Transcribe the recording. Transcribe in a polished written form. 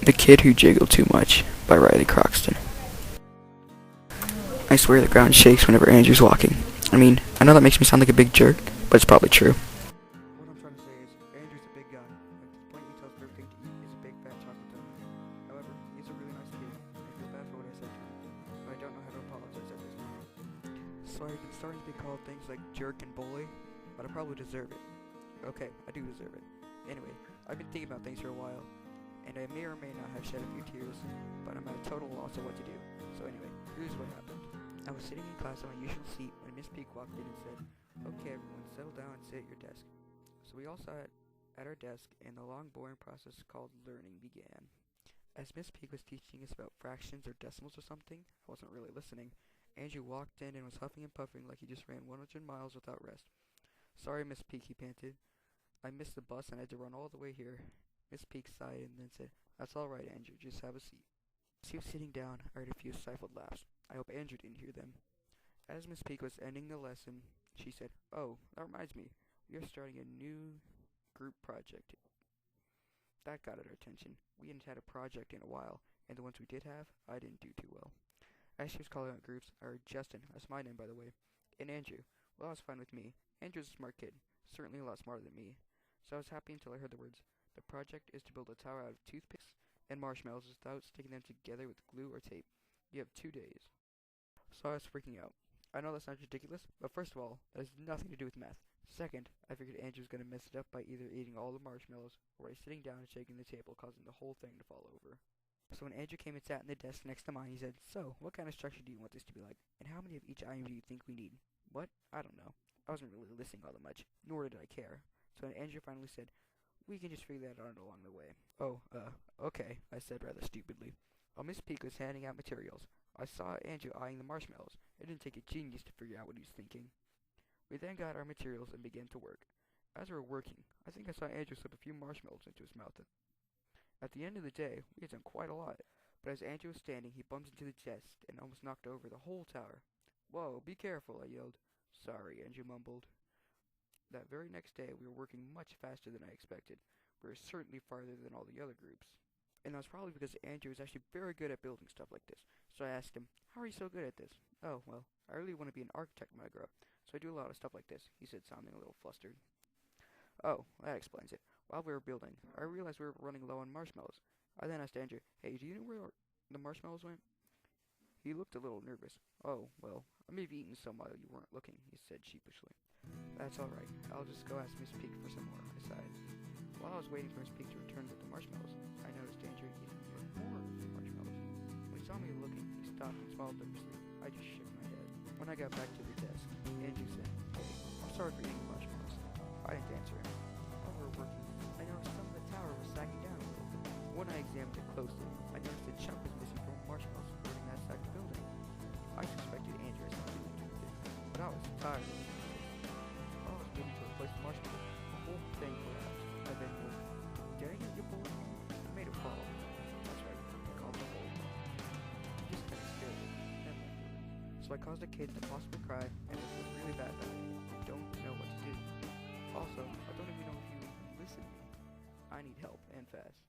The Kid Who Jiggled Too Much by Croxton. I swear the ground shakes whenever Andrew's walking. I know that makes me sound like a big jerk, but it's probably true. What I'm trying to say is, Andrew's a big guy. At this point, he tells everything to eat is a big fat chocolate donut. However, he's a really nice kid. I feel bad for what I said to him, but I don't know how to apologize at this point. So I've been starting to be called things like jerk and bully, but I probably deserve it. Okay, I do deserve it. Anyway, I've been thinking about things for a while, and I may or may not have shed a few tears, but I'm at a total loss of what to do. So anyway, here's what happened. I was sitting in class on my usual seat when Miss Peak walked in and said, "Okay everyone, settle down and sit at your desk." So we all sat at our desk, and the long boring process called learning began. As Miss Peak was teaching us about fractions or decimals or something, I wasn't really listening. Andrew walked in and was huffing and puffing like he just ran 100 miles without rest. "Sorry, Miss Peak," he panted. "I missed the bus and I had to run all the way here." Miss Peak sighed and then said, "That's all right, Andrew, just have a seat." As he was sitting down, I heard a few stifled laughs. I hope Andrew didn't hear them. As Miss Peak was ending the lesson, she said, "Oh, that reminds me, we are starting a new group project." That got our attention. We hadn't had a project in a while, and the ones we did have, I didn't do too well. As she was calling out groups, I heard Justin, that's my name by the way, and Andrew. Well, that was fine with me. Andrew's a smart kid, certainly a lot smarter than me. So I was happy until I heard the words, "The project is to build a tower out of toothpicks and marshmallows without sticking them together with glue or tape. You have 2 days." So I was freaking out. I know that sounds ridiculous, but first of all, that has nothing to do with math. Second, I figured Andrew was going to mess it up by either eating all the marshmallows or by sitting down and shaking the table, causing the whole thing to fall over. So when Andrew came and sat in the desk next to mine, he said, "So, what kind of structure do you want this to be like? And how many of each item do you think we need?" What? I don't know. I wasn't really listening all that much, nor did I care. So when Andrew finally said, "We can just figure that out along the way." "Oh, okay," I said rather stupidly. While Miss Peak was handing out materials, I saw Andrew eyeing the marshmallows. It didn't take a genius to figure out what he was thinking. We then got our materials and began to work. As we were working, I think I saw Andrew slip a few marshmallows into his mouth. At the end of the day, we had done quite a lot, but as Andrew was standing, he bumped into the desk and almost knocked over the whole tower. "Whoa, be careful," I yelled. "Sorry," Andrew mumbled. That very next day, we were working much faster than I expected. We were certainly farther than all the other groups. And that was probably because Andrew was actually very good at building stuff like this. So I asked him, "How are you so good at this?" "Oh, well, I really want to be an architect when I grow up, so I do a lot of stuff like this," he said, sounding a little flustered. "Oh, that explains it. While we were building, I realized we were running low on marshmallows. I then asked Andrew, 'Hey, do you know where the marshmallows went?' He looked a little nervous. 'Oh, well, I may have eaten some while you weren't looking,' he said sheepishly. 'That's all right. I'll just go ask Miss Peak for some more,' I sighed. While I was waiting for Miss Peak to return with the marshmallows, I noticed Andrew eating even more marshmallows. When he saw me looking, he stopped and smiled nervously. I just shook my head. When I got back to the desk, Andrew said, 'Hey, I'm sorry for eating marshmallows.' I didn't answer him. While we were working, I noticed some of the tower was sagging down a little bit. When I examined it closely, I noticed a chunk was missing from marshmallows supporting that side of the building. I suspected Andrew had something to do with it, but I was tired of it. While I was moving to replace the marshmallows, the whole thing collapsed. I then yelled, 'Dang it, you bully!' I made it fall. That's right, I called the hole. He just kind of stared at me, then went for it. So I caused a kid to possibly cry, and it was really bad that I don't know what to do. Also, I don't even know if you listen to me. I need help, and fast.